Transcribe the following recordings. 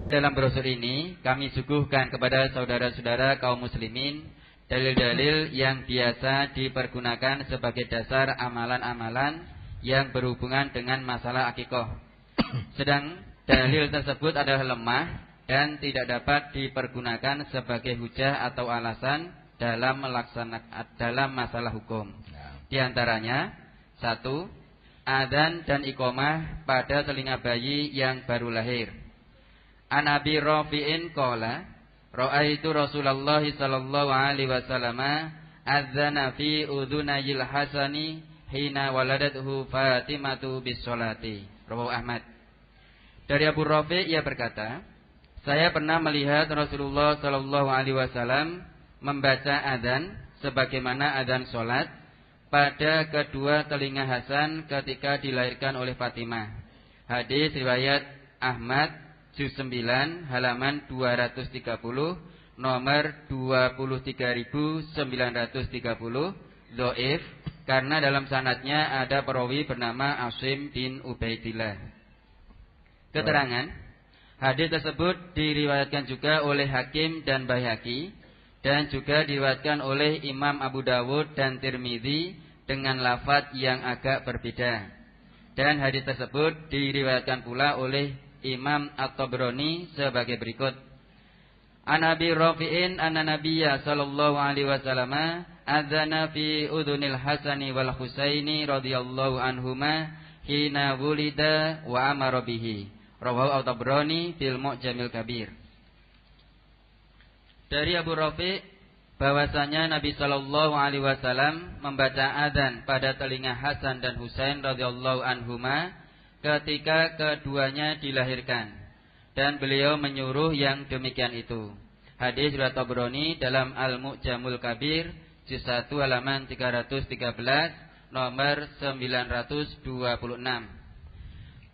Dalam brosur ini kami suguhkan kepada saudara-saudara kaum muslimin dalil-dalil yang biasa dipergunakan sebagai dasar amalan-amalan yang berhubungan dengan masalah akikoh. Sedang dalil tersebut adalah lemah dan tidak dapat dipergunakan sebagai hujah atau alasan dalam masalah hukum. Di antaranya, 1. Adzan dan iqamah pada telinga bayi yang baru lahir. An Abi Rafi'in qala ra'aitu Rasulullah sallallahu alaihi wasallam adzana fi udhunayil Hasani hina waladathu Fatimatu bis sholati. Rawahu Ahmad. Dari Abu Rafi' ia berkata, saya pernah melihat Rasulullah sallallahu alaihi wasallam membaca adzan sebagaimana adzan salat pada kedua telinga Hasan ketika dilahirkan oleh Fatimah. Hadis riwayat Ahmad juz 9 halaman 230 nomor 23930 dhaif karena dalam sanadnya ada perawi bernama Asim bin Ubaidillah. Keterangan hadis tersebut diriwayatkan juga oleh Hakim dan Baihaqi dan juga diriwayatkan oleh Imam Abu Dawud dan Tirmidzi dengan lafaz yang agak berbeda. Dan hadis tersebut diriwayatkan pula oleh Imam At-Tabrani sebagai berikut. An Abi Rafi'in anna Nabiyya sallallahu alaihi wasallam adzana fi udhunil Hasani wal Husaini radhiyallahu anhuma hina wulida wa amara bihi. Rawahu At-Tabrani fil Mu'jamil Kabir. Dari Abu Rafi' bahwasanya Nabi sallallahu alaihi wasallam membaca adzan pada telinga Hasan dan Husain radhiyallahu anhuma ketika keduanya dilahirkan dan beliau menyuruh yang demikian itu. Hadis riwayat Tabrani dalam Al-Mu'jamul Kabir juz 1 halaman 313 nomor 926.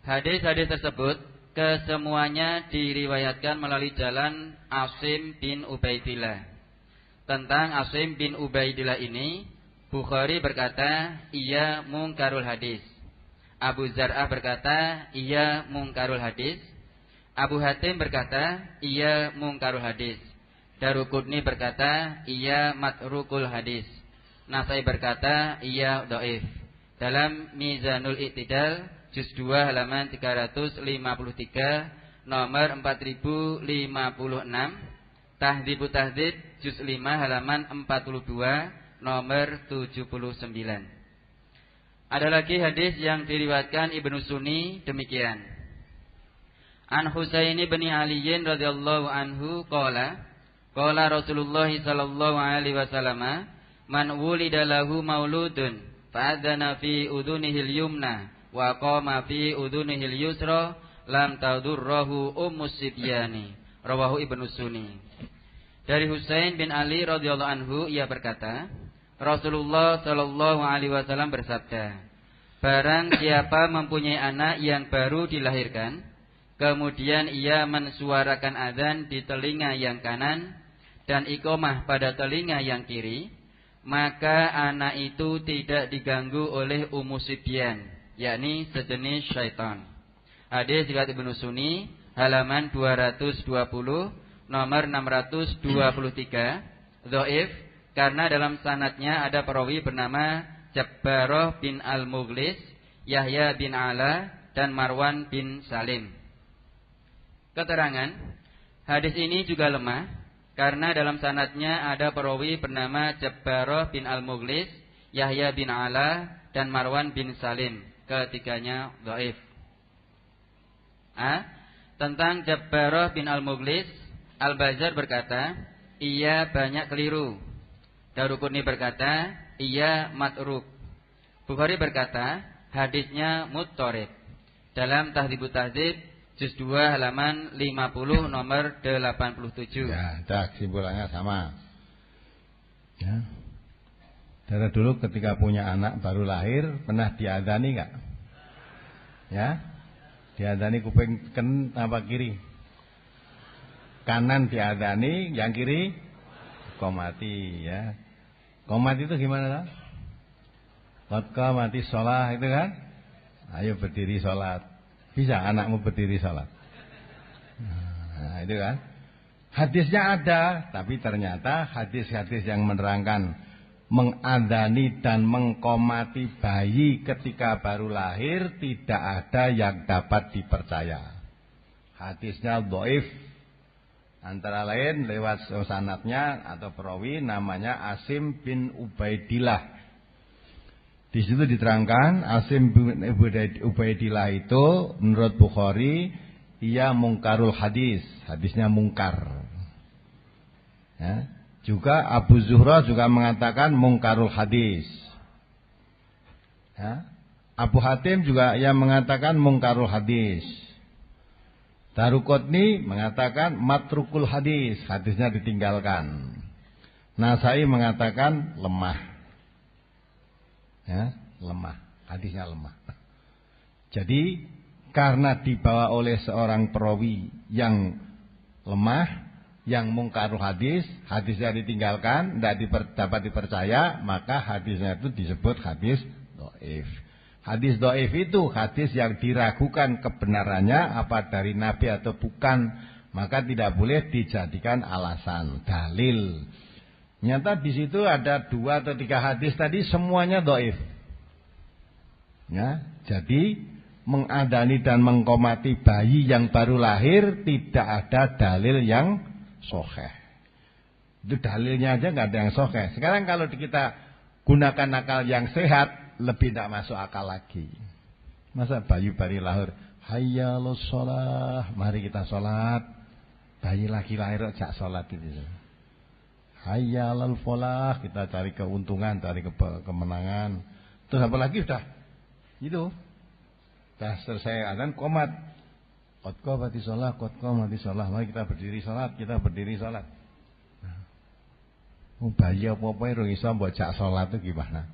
Hadis-hadis tersebut kesemuanya diriwayatkan melalui jalan Asim bin Ubaidillah. Tentang Asim bin Ubaidillah ini Bukhari berkata ia mungkarul hadis. Abu Zar'ah berkata, ia mungkarul hadis. Abu Hatim berkata, ia mungkarul hadis. Daruqutni berkata, ia matrukul hadis. Nasai berkata, ia dhaif. Dalam Mizanul I'tidal, juz 2 halaman 353, nomor 4056, Tahdzibut Tahdzib, juz 5 halaman 42, nomor 79. Ada lagi hadis yang diriwayatkan Ibnu Sunni demikian. An Husain bin Ali radhiyallahu anhu qala Rasulullah sallallahu alaihi wasallam man wulida lahu mauludun fa'adzana fi udhunihil yumna wa qama fi udhunihil yusra lam tadurruhu ummus sibyani. Rawahu Ibnu Sunni. Dari Husain bin Ali radhiyallahu anhu ia berkata, Rasulullah sallallahu alaihi wasallam bersabda, barang siapa mempunyai anak yang baru dilahirkan, kemudian ia mensuarakan azan di telinga yang kanan dan iqamah pada telinga yang kiri, maka anak itu tidak diganggu oleh umusibyan, yakni sejenis syaitan. Hadis riwayat Ibnu Sunni halaman 220 nomor 623 dhaif karena dalam sanadnya ada perawi bernama Jabbaroh bin Al-Mughlis, Yahya bin Ala, dan Marwan bin Salim. Keterangan hadis ini juga lemah karena dalam sanadnya ada perawi bernama Jabbaroh bin Al-Mughlis, Yahya bin Ala, dan Marwan bin Salim. Ketiganya dhaif. Tentang Jabbaroh bin Al-Mughlis, Al-Bazar berkata, ia banyak keliru. Daruqutni berkata, ia matruk. Bukhari berkata, hadisnya muttarib. Dalam Tahdzibut Tahdzib juz 2 halaman 50 nomor 87. Ya, kesimpulannya sama. Ya. Dari dulu ketika punya anak baru lahir pernah diadzani enggak? Ya. Diadzani kuping kanan apa kiri? Kanan diadzani, yang kiri qomati ya. Qomat itu gimana lah? Qad mati sholat itu kan? Ayo berdiri sholat. Bisa anakmu berdiri sholat? Nah, Nah, itu kan. Hadisnya ada, tapi ternyata hadis-hadis yang menerangkan mengadani dan mengkomati bayi ketika baru lahir tidak ada yang dapat dipercaya. Hadisnya dhaif. Antara lain lewat sanadnya atau perawi namanya Asim bin Ubaidillah. Di situ diterangkan Asim bin Ubaidillah itu menurut Bukhari ia mungkarul hadis, hadisnya mungkar. Ya. Juga Abu Zuhra juga mengatakan mungkarul hadis. Ya. Abu Hatim juga ia mengatakan mungkarul hadis. Daruqutni mengatakan matrukul hadis, hadisnya ditinggalkan. Nasai mengatakan lemah. Ya, lemah, hadisnya lemah. Jadi karena dibawa oleh seorang perawi yang lemah, yang mungkarul hadis, hadisnya ditinggalkan, tidak dapat dipercaya, maka hadisnya itu disebut hadis dhaif. Hadis dhaif itu hadis yang diragukan kebenarannya apa dari Nabi atau bukan, maka tidak boleh dijadikan alasan, dalil. Nyata di situ ada 2 atau 3 hadis tadi semuanya dhaif. Ya, jadi mengadani dan mengkomati bayi yang baru lahir tidak ada dalil yang sahih. Itu dalilnya aja nggak ada yang sahih. Sekarang kalau kita gunakan akal yang sehat, lebih tidak masuk akal lagi. Masa bayi baru lahir, hayya 'alas shalah, mari kita sholat. Bayi lagi lahir jak sholat itu. Hayya 'alal falah, kita cari keuntungan, cari kemenangan. Terus apa lagi udah? Itu. Sudah selesai adzan qomat. Qad qamati shalah, qad qamati shalah. Mari kita berdiri salat, kita berdiri salat. Bayi apa-apa yang iso mbok jak salat itu gimana?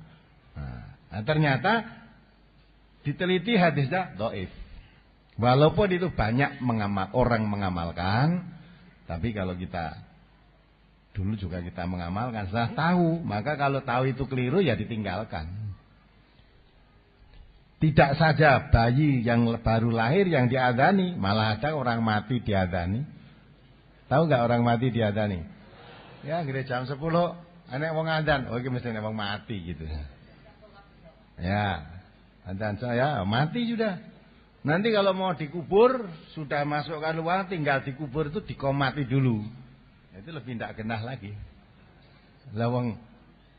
Nah, ternyata diteliti hadisnya dhaif. Walaupun itu banyak orang mengamalkan, tapi kalau kita dulu juga kita mengamalkan, setelah tahu, maka kalau tahu itu keliru ya ditinggalkan. Tidak saja bayi yang baru lahir yang diadani, malah ada orang mati diadani. Tahu nggak orang mati diadani? Ya, kira jam 10, anak wong adzan, oh iki mesti wong mati gitu. Ya, adzan saya mati sudah. Nanti kalau mau dikubur, sudah masukkan uang, tinggal dikubur itu dikomati dulu. Itu lebih tidak genah lagi. Lah wong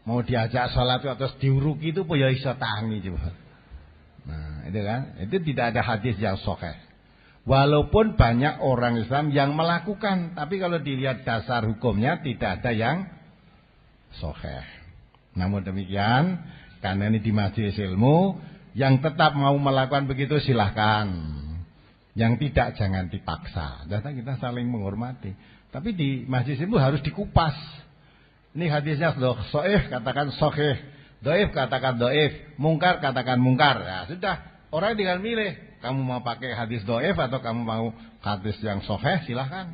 mau diajak sholat terus diuruki itu ya iso tangi coba. Nah, itu kan, itu tidak ada hadis yang sahih. Walaupun banyak orang Islam yang melakukan, tapi kalau dilihat dasar hukumnya tidak ada yang sahih. Namun demikian, karena ini di majelis ilmu, yang tetap mau melakukan begitu silahkan. Yang tidak jangan dipaksa. Data kita saling menghormati. Tapi di majelis ilmu harus dikupas. Ini hadisnya sahih, katakan sahih. Dhaif katakan dhaif, mungkar katakan mungkar. Ya sudah, orang tinggal milih. Kamu mau pakai hadis dhaif atau kamu mau hadis yang sahih, silahkan.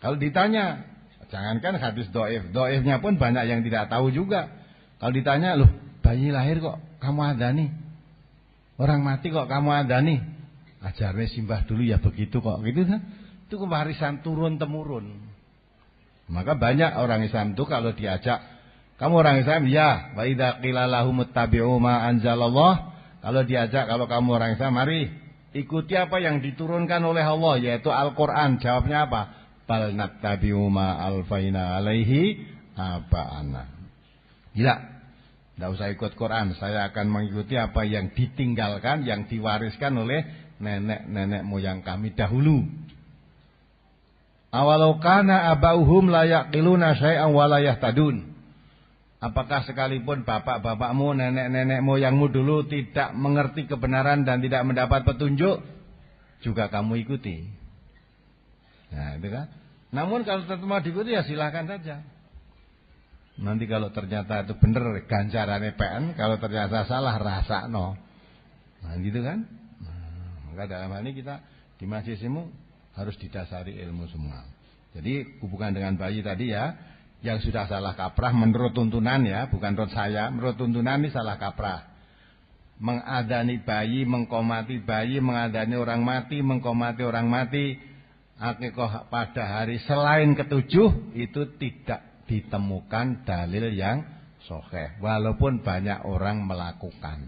Kalau ditanya, jangankan hadis dhaif, dhaifnya pun banyak yang tidak tahu juga. Kalau ditanya, loh, bayi lahir kok kamu adani? Orang mati kok kamu adani? Ajarnya simbah dulu ya begitu kok, gitu kan? Itu warisan turun temurun. Maka banyak orang Islam itu kalau diajak, kamu orang Islam ya, wa idza qila lahum ittabi'u ma anzalallah, kalau diajak, kalau kamu orang Islam mari ikuti apa yang diturunkan oleh Allah, yaitu Al-Qur'an. Jawabnya apa? Bal nattabi'u ma alfaina alaihi aba'ana. Gila. Tidak usah ikut Quran, saya akan mengikuti apa yang ditinggalkan, yang diwariskan oleh nenek-nenek moyang kami dahulu. Awalau kana abauhum la yaqiluna syai'an wa la yahtadun. Apakah sekalipun bapak-bapakmu, nenek-nenek moyangmu dulu tidak mengerti kebenaran dan tidak mendapat petunjuk, juga kamu ikuti. Nah, itu kan. Namun kalau tetap mau diikuti ya silahkan saja. Nanti kalau ternyata itu benar ganjarannya PN, kalau ternyata salah rasa no. Nah, gitu kan. Maka dalam hal ini kita di majelis ilmu harus didasari ilmu semua. Jadi hubungan dengan bayi tadi ya, yang sudah salah kaprah menurut tuntunan ya, bukan menurut saya, menurut tuntunan ini salah kaprah. mengadani bayi, mengkomati bayi, mengadani orang mati, mengkomati orang mati, akikah pada hari selain ketujuh itu tidak ditemukan dalil yang sahih, walaupun banyak orang melakukan.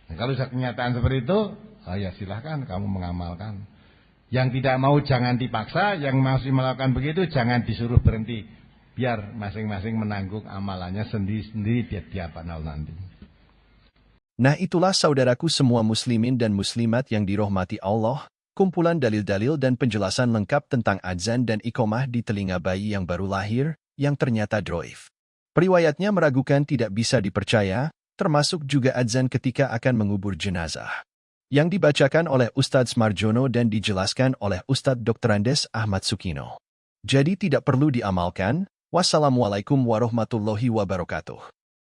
Nah, kalau kenyataan seperti itu, ya silahkan kamu mengamalkan. Yang tidak mau jangan dipaksa, yang masih melakukan begitu jangan disuruh berhenti. Biar masing-masing menanggung amalannya sendiri-sendiri di hadapan Allah nanti. Nah itulah saudaraku semua muslimin dan muslimat yang dirahmati Allah, kumpulan dalil-dalil dan penjelasan lengkap tentang adzan dan iqamah di telinga bayi yang baru lahir, yang ternyata dhaif. Periwayatnya meragukan tidak bisa dipercaya, termasuk juga adzan ketika akan mengubur jenazah. Yang dibacakan oleh Ustadz Marjono dan dijelaskan oleh Ustadz Dr. Andes Ahmad Sukino. Jadi tidak perlu diamalkan. Wassalamualaikum warahmatullahi wabarakatuh.